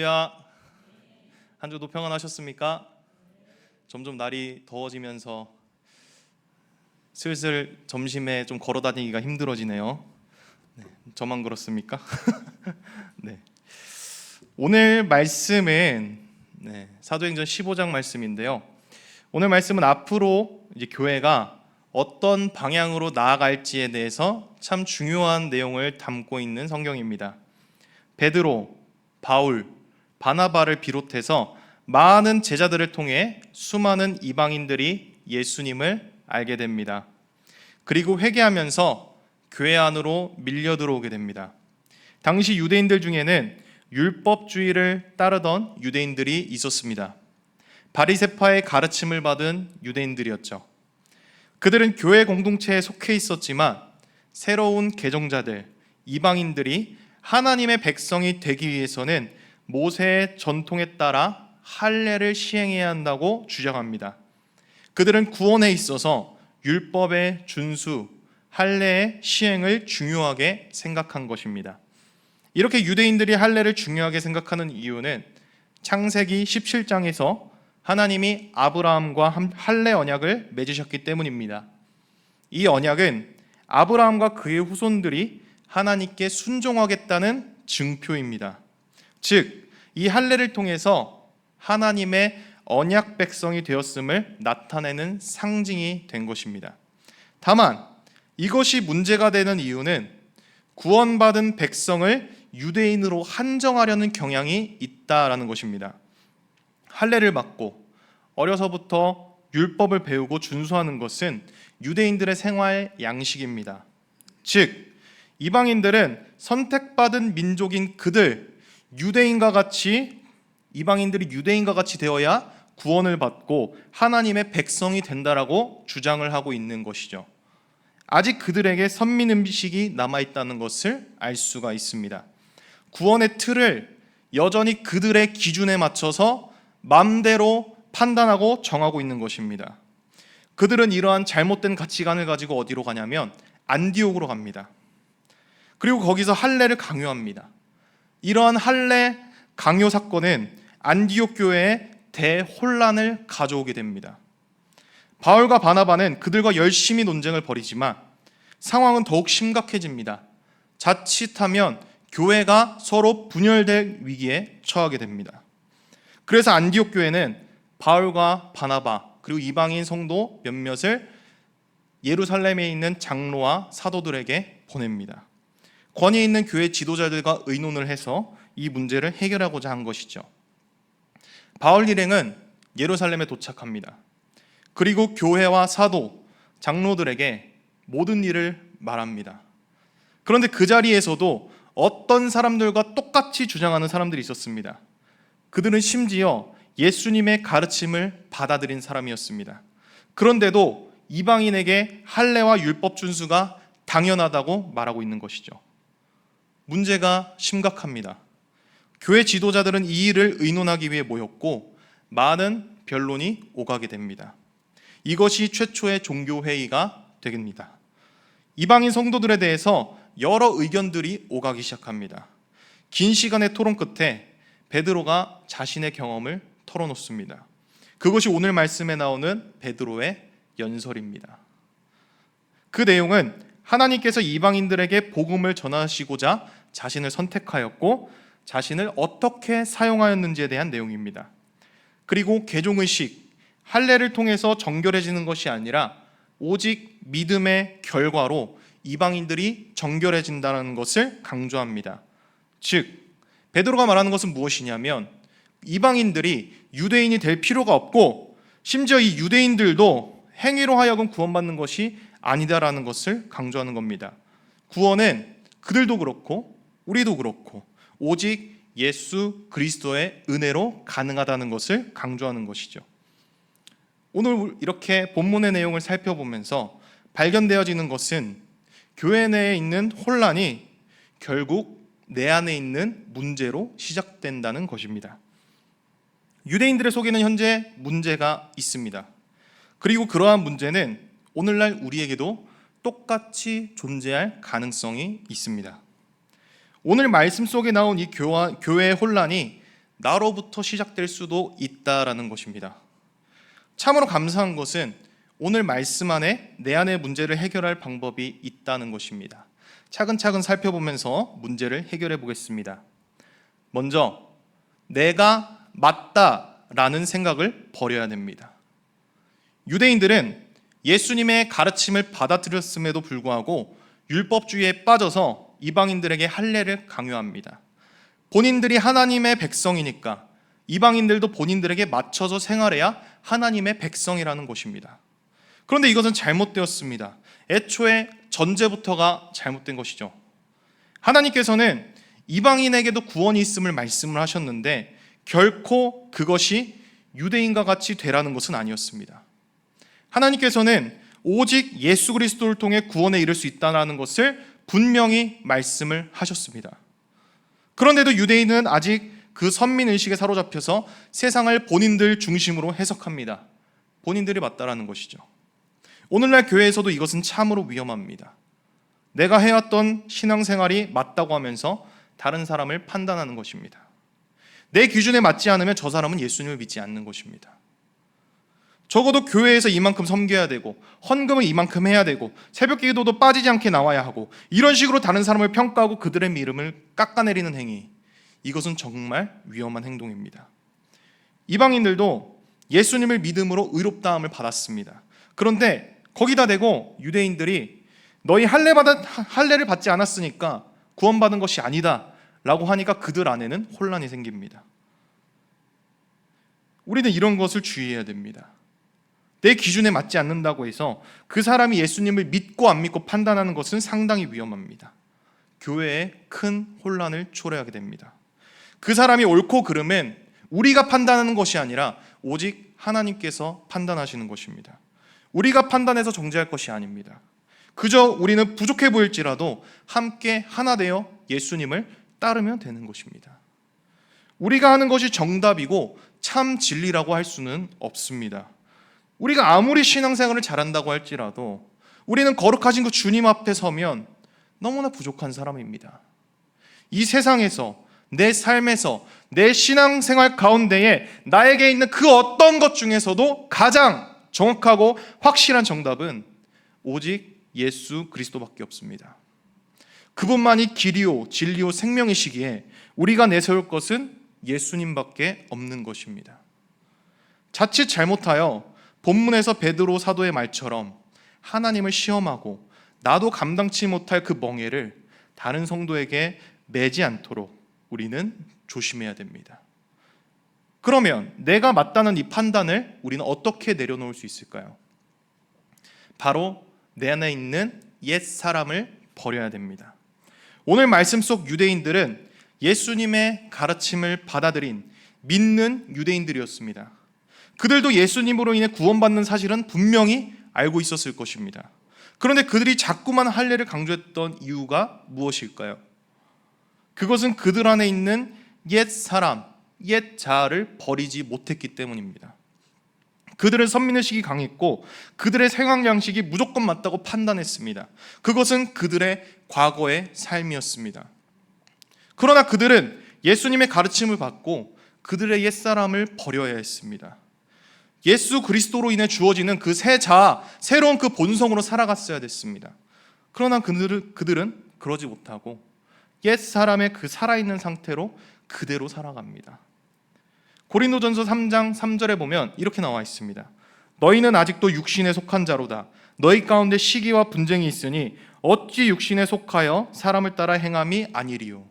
야, 한 주도 평안하셨습니까? 점점 날이 더워지면서 슬슬 점심에 좀 걸어 다니기가 힘들어지네요. 저만 그렇습니까? 네. 오늘 말씀은 사도행전 15장 말씀인데요. 오늘 말씀은 앞으로 이제 교회가 어떤 방향으로 나아갈지에 대해서 참 중요한 내용을 담고 있는 성경입니다. 베드로, 바울, 바나바를 비롯해서 많은 제자들을 통해 수많은 이방인들이 예수님을 알게 됩니다. 그리고 회개하면서 교회 안으로 밀려 들어오게 됩니다. 당시 유대인들 중에는 율법주의를 따르던 유대인들이 있었습니다. 바리새파의 가르침을 받은 유대인들이었죠. 그들은 교회 공동체에 속해 있었지만 새로운 개종자들, 이방인들이 하나님의 백성이 되기 위해서는 모세의 전통에 따라 할례를 시행해야 한다고 주장합니다. 그들은 구원에 있어서 율법의 준수, 할례의 시행을 중요하게 생각한 것입니다. 이렇게 유대인들이 할례를 중요하게 생각하는 이유는 창세기 17장에서 하나님이 아브라함과 할례 언약을 맺으셨기 때문입니다. 이 언약은 아브라함과 그의 후손들이 하나님께 순종하겠다는 증표입니다. 즉, 이 할례를 통해서 하나님의 언약 백성이 되었음을 나타내는 상징이 된 것입니다. 다만 이것이 문제가 되는 이유는 구원받은 백성을 유대인으로 한정하려는 경향이 있다라는 것입니다. 할례를 받고 어려서부터 율법을 배우고 준수하는 것은 유대인들의 생활 양식입니다. 즉, 이방인들은 선택받은 민족인 이방인들이 유대인과 같이 되어야 구원을 받고 하나님의 백성이 된다라고 주장을 하고 있는 것이죠. 아직 그들에게 선민의식이 남아있다는 것을 알 수가 있습니다. 구원의 틀을 여전히 그들의 기준에 맞춰서 마음대로 판단하고 정하고 있는 것입니다. 그들은 이러한 잘못된 가치관을 가지고 어디로 가냐면 안디옥으로 갑니다. 그리고 거기서 할례를 강요합니다. 이러한 할례 강요 사건은 안디옥 교회에 대혼란을 가져오게 됩니다. 바울과 바나바는 그들과 열심히 논쟁을 벌이지만 상황은 더욱 심각해집니다. 자칫하면 교회가 서로 분열될 위기에 처하게 됩니다. 그래서 안디옥 교회는 바울과 바나바 그리고 이방인 성도 몇몇을 예루살렘에 있는 장로와 사도들에게 보냅니다. 권위 있는 교회 지도자들과 의논을 해서 이 문제를 해결하고자 한 것이죠. 바울 일행은 예루살렘에 도착합니다. 그리고 교회와 사도, 장로들에게 모든 일을 말합니다. 그런데 그 자리에서도 어떤 사람들과 똑같이 주장하는 사람들이 있었습니다. 그들은 심지어 예수님의 가르침을 받아들인 사람이었습니다. 그런데도 이방인에게 할례와 율법 준수가 당연하다고 말하고 있는 것이죠. 문제가 심각합니다. 교회 지도자들은 이 일을 의논하기 위해 모였고 많은 변론이 오가게 됩니다. 이것이 최초의 종교회의가 됩니다. 이방인 성도들에 대해서 여러 의견들이 오가기 시작합니다. 긴 시간의 토론 끝에 베드로가 자신의 경험을 털어놓습니다. 그것이 오늘 말씀에 나오는 베드로의 연설입니다. 그 내용은 하나님께서 이방인들에게 복음을 전하시고자 자신을 선택하였고 자신을 어떻게 사용하였는지에 대한 내용입니다. 그리고 개종의식, 할례를 통해서 정결해지는 것이 아니라 오직 믿음의 결과로 이방인들이 정결해진다는 것을 강조합니다. 즉, 베드로가 말하는 것은 무엇이냐면 이방인들이 유대인이 될 필요가 없고 심지어 이 유대인들도 행위로 하여금 구원받는 것이 아니다라는 것을 강조하는 겁니다. 구원은 그들도 그렇고 우리도 그렇고 오직 예수 그리스도의 은혜로 가능하다는 것을 강조하는 것이죠. 오늘 이렇게 본문의 내용을 살펴보면서 발견되어지는 것은 교회 내에 있는 혼란이 결국 내 안에 있는 문제로 시작된다는 것입니다. 유대인들의 속에는 현재 문제가 있습니다. 그리고 그러한 문제는 오늘날 우리에게도 똑같이 존재할 가능성이 있습니다. 오늘 말씀 속에 나온 이 교회의 혼란이 나로부터 시작될 수도 있다라는 것입니다. 참으로 감사한 것은 오늘 말씀 안에 내 안의 문제를 해결할 방법이 있다는 것입니다. 차근차근 살펴보면서 문제를 해결해 보겠습니다. 먼저 내가 맞다라는 생각을 버려야 됩니다. 유대인들은 예수님의 가르침을 받아들였음에도 불구하고 율법주의에 빠져서 이방인들에게 할례를 강요합니다. 본인들이 하나님의 백성이니까 이방인들도 본인들에게 맞춰서 생활해야 하나님의 백성이라는 것입니다. 그런데 이것은 잘못되었습니다. 애초에 전제부터가 잘못된 것이죠. 하나님께서는 이방인에게도 구원이 있음을 말씀을 하셨는데 결코 그것이 유대인과 같이 되라는 것은 아니었습니다. 하나님께서는 오직 예수 그리스도를 통해 구원에 이를 수 있다는 것을 분명히 말씀을 하셨습니다. 그런데도 유대인은 아직 그 선민의식에 사로잡혀서 세상을 본인들 중심으로 해석합니다. 본인들이 맞다라는 것이죠. 오늘날 교회에서도 이것은 참으로 위험합니다. 내가 해왔던 신앙생활이 맞다고 하면서 다른 사람을 판단하는 것입니다. 내 기준에 맞지 않으면 저 사람은 예수님을 믿지 않는 것입니다. 적어도 교회에서 이만큼 섬겨야 되고 헌금을 이만큼 해야 되고 새벽 기도도 빠지지 않게 나와야 하고 이런 식으로 다른 사람을 평가하고 그들의 믿음을 깎아내리는 행위, 이것은 정말 위험한 행동입니다. 이방인들도 예수님을 믿음으로 의롭다함을 받았습니다. 그런데 거기다 대고 유대인들이 너희 할례를 받지 않았으니까 구원받은 것이 아니다 라고 하니까 그들 안에는 혼란이 생깁니다. 우리는 이런 것을 주의해야 됩니다. 내 기준에 맞지 않는다고 해서 그 사람이 예수님을 믿고 안 믿고 판단하는 것은 상당히 위험합니다. 교회에 큰 혼란을 초래하게 됩니다. 그 사람이 옳고 그름은 우리가 판단하는 것이 아니라 오직 하나님께서 판단하시는 것입니다. 우리가 판단해서 정죄할 것이 아닙니다. 그저 우리는 부족해 보일지라도 함께 하나 되어 예수님을 따르면 되는 것입니다. 우리가 하는 것이 정답이고 참 진리라고 할 수는 없습니다. 우리가 아무리 신앙생활을 잘한다고 할지라도 우리는 거룩하신 그 주님 앞에 서면 너무나 부족한 사람입니다. 이 세상에서 내 삶에서 내 신앙생활 가운데에 나에게 있는 그 어떤 것 중에서도 가장 정확하고 확실한 정답은 오직 예수 그리스도밖에 없습니다. 그분만이 길이요 진리요 생명이시기에 우리가 내세울 것은 예수님밖에 없는 것입니다. 자칫 잘못하여 본문에서 베드로 사도의 말처럼 하나님을 시험하고 나도 감당치 못할 그 멍에를 다른 성도에게 매지 않도록 우리는 조심해야 됩니다. 그러면 내가 맞다는 이 판단을 우리는 어떻게 내려놓을 수 있을까요? 바로 내 안에 있는 옛 사람을 버려야 됩니다. 오늘 말씀 속 유대인들은 예수님의 가르침을 받아들인 믿는 유대인들이었습니다. 그들도 예수님으로 인해 구원받는 사실은 분명히 알고 있었을 것입니다. 그런데 그들이 자꾸만 할례를 강조했던 이유가 무엇일까요? 그것은 그들 안에 있는 옛 사람, 옛 자아를 버리지 못했기 때문입니다. 그들은 선민의식이 강했고 그들의 생활 양식이 무조건 맞다고 판단했습니다. 그것은 그들의 과거의 삶이었습니다. 그러나 그들은 예수님의 가르침을 받고 그들의 옛사람을 버려야 했습니다. 예수 그리스도로 인해 주어지는 그 새 자아, 새로운 그 본성으로 살아갔어야 됐습니다. 그러나 그들은 그러지 못하고 옛사람의 그 살아있는 상태로 그대로 살아갑니다. 고린도전서 3장 3절에 보면 이렇게 나와 있습니다. 너희는 아직도 육신에 속한 자로다. 너희 가운데 시기와 분쟁이 있으니 어찌 육신에 속하여 사람을 따라 행함이 아니리요.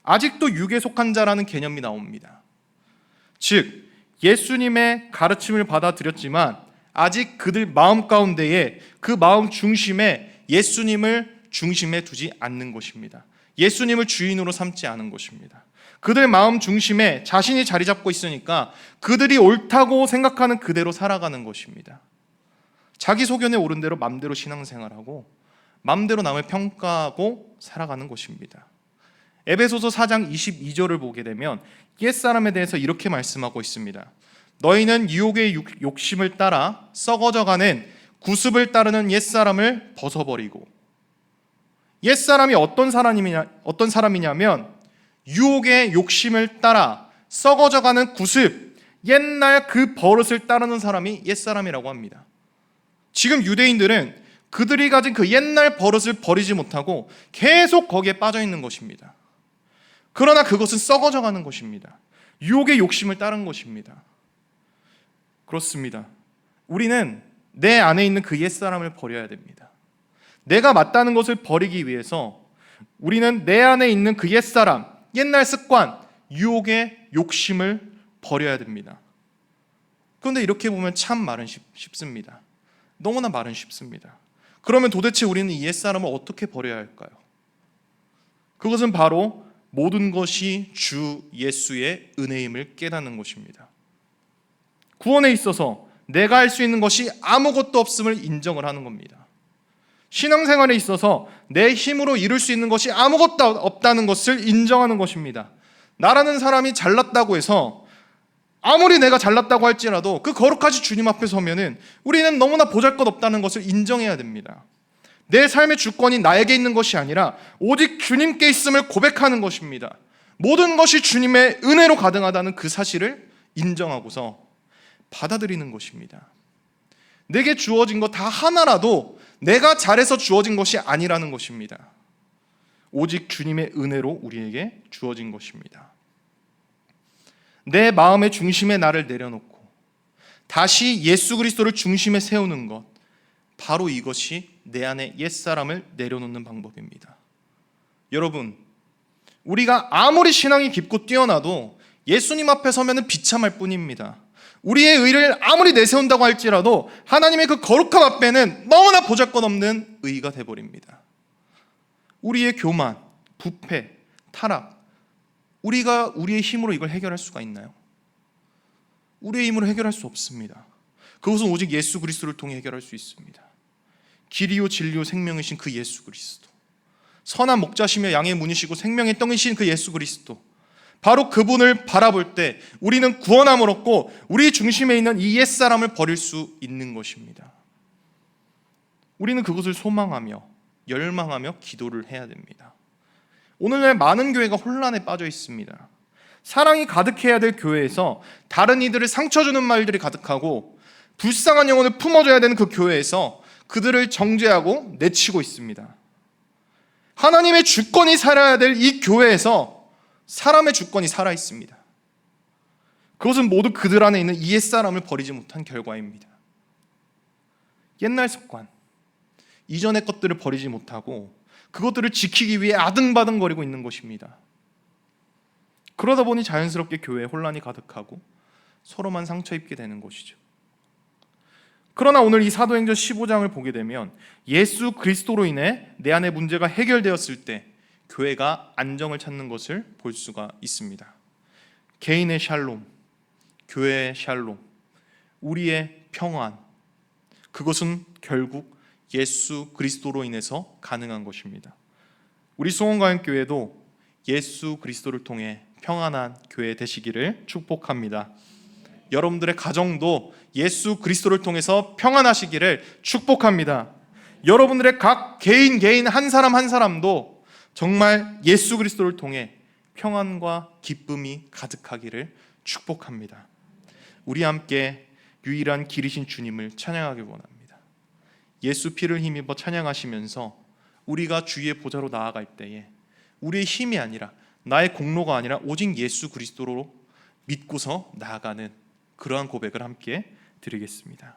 아직도 육에 속한 자라는 개념이 나옵니다. 즉 예수님의 가르침을 받아들였지만 아직 그들 마음 가운데에 그 마음 중심에 예수님을 중심에 두지 않는 것입니다. 예수님을 주인으로 삼지 않은 것입니다. 그들 마음 중심에 자신이 자리 잡고 있으니까 그들이 옳다고 생각하는 그대로 살아가는 것입니다. 자기 소견에 오른 대로 맘대로 신앙생활하고 맘대로 남을 평가하고 살아가는 것입니다. 에베소서 4장 22절을 보게 되면 옛사람에 대해서 이렇게 말씀하고 있습니다. 너희는 유혹의 욕심을 따라 썩어져가는 구습을 따르는 옛사람을 벗어버리고, 옛사람이 어떤 사람이냐면 유혹의 욕심을 따라 썩어져가는 구습, 옛날 그 버릇을 따르는 사람이 옛사람이라고 합니다. 지금 유대인들은 그들이 가진 그 옛날 버릇을 버리지 못하고 계속 거기에 빠져 있는 것입니다. 그러나 그것은 썩어져가는 것입니다. 유혹의 욕심을 따른 것입니다. 그렇습니다. 우리는 내 안에 있는 그 옛사람을 버려야 됩니다. 내가 맞다는 것을 버리기 위해서 우리는 내 안에 있는 그 옛사람, 옛날 습관, 유혹의 욕심을 버려야 됩니다. 그런데 이렇게 보면 참 말은 쉽습니다. 너무나 말은 쉽습니다. 그러면 도대체 우리는 이 옛사람을 어떻게 버려야 할까요? 그것은 바로 모든 것이 주 예수의 은혜임을 깨닫는 것입니다. 구원에 있어서 내가 할 수 있는 것이 아무것도 없음을 인정을 하는 겁니다. 신앙생활에 있어서 내 힘으로 이룰 수 있는 것이 아무것도 없다는 것을 인정하는 것입니다. 나라는 사람이 잘났다고 해서 아무리 내가 잘났다고 할지라도 그 거룩하신 주님 앞에 서면은 우리는 너무나 보잘것없다는 것을 인정해야 됩니다. 내 삶의 주권이 나에게 있는 것이 아니라 오직 주님께 있음을 고백하는 것입니다. 모든 것이 주님의 은혜로 가능하다는 그 사실을 인정하고서 받아들이는 것입니다. 내게 주어진 것 다 하나라도 내가 잘해서 주어진 것이 아니라는 것입니다. 오직 주님의 은혜로 우리에게 주어진 것입니다. 내 마음의 중심에 나를 내려놓고 다시 예수 그리스도를 중심에 세우는 것, 바로 이것이 내 안에 옛사람을 내려놓는 방법입니다. 여러분, 우리가 아무리 신앙이 깊고 뛰어나도 예수님 앞에 서면은 비참할 뿐입니다. 우리의 의를 아무리 내세운다고 할지라도 하나님의 그 거룩함 앞에는 너무나 보잘것없는 의가 돼버립니다. 우리의 교만, 부패, 타락, 우리가 우리의 힘으로 이걸 해결할 수가 있나요? 우리의 힘으로 해결할 수 없습니다. 그것은 오직 예수 그리스도를 통해 해결할 수 있습니다. 길이요 진리요 생명이신 그 예수 그리스도, 선한 목자시며 양의 문이시고 생명의 떡이신 그 예수 그리스도, 바로 그분을 바라볼 때 우리는 구원함을 얻고 우리 중심에 있는 이 옛사람을 버릴 수 있는 것입니다. 우리는 그것을 소망하며 열망하며 기도를 해야 됩니다. 오늘날 많은 교회가 혼란에 빠져 있습니다. 사랑이 가득해야 될 교회에서 다른 이들을 상처 주는 말들이 가득하고 불쌍한 영혼을 품어줘야 되는 그 교회에서 그들을 정죄하고 내치고 있습니다. 하나님의 주권이 살아야 될 이 교회에서 사람의 주권이 살아 있습니다. 그것은 모두 그들 안에 있는 이 옛사람을 버리지 못한 결과입니다. 옛날 습관, 이전의 것들을 버리지 못하고 그것들을 지키기 위해 아등바등거리고 있는 것입니다. 그러다 보니 자연스럽게 교회에 혼란이 가득하고 서로만 상처 입게 되는 것이죠. 그러나 오늘 이 사도행전 15장을 보게 되면 예수 그리스도로 인해 내 안의 문제가 해결되었을 때 교회가 안정을 찾는 것을 볼 수가 있습니다. 개인의 샬롬, 교회의 샬롬, 우리의 평안, 그것은 결국 예수 그리스도로 인해서 가능한 것입니다. 우리 수원가영교회도 예수 그리스도를 통해 평안한 교회 되시기를 축복합니다. 여러분들의 가정도 예수 그리스도를 통해서 평안하시기를 축복합니다. 여러분들의 각 개인 한 사람 한 사람도 정말 예수 그리스도를 통해 평안과 기쁨이 가득하기를 축복합니다. 우리 함께 유일한 길이신 주님을 찬양하길 원합니다. 예수 피를 힘입어 찬양하시면서 우리가 주의 보좌로 나아갈 때에 우리의 힘이 아니라 나의 공로가 아니라 오직 예수 그리스도로 믿고서 나아가는 그러한 고백을 함께 드리겠습니다.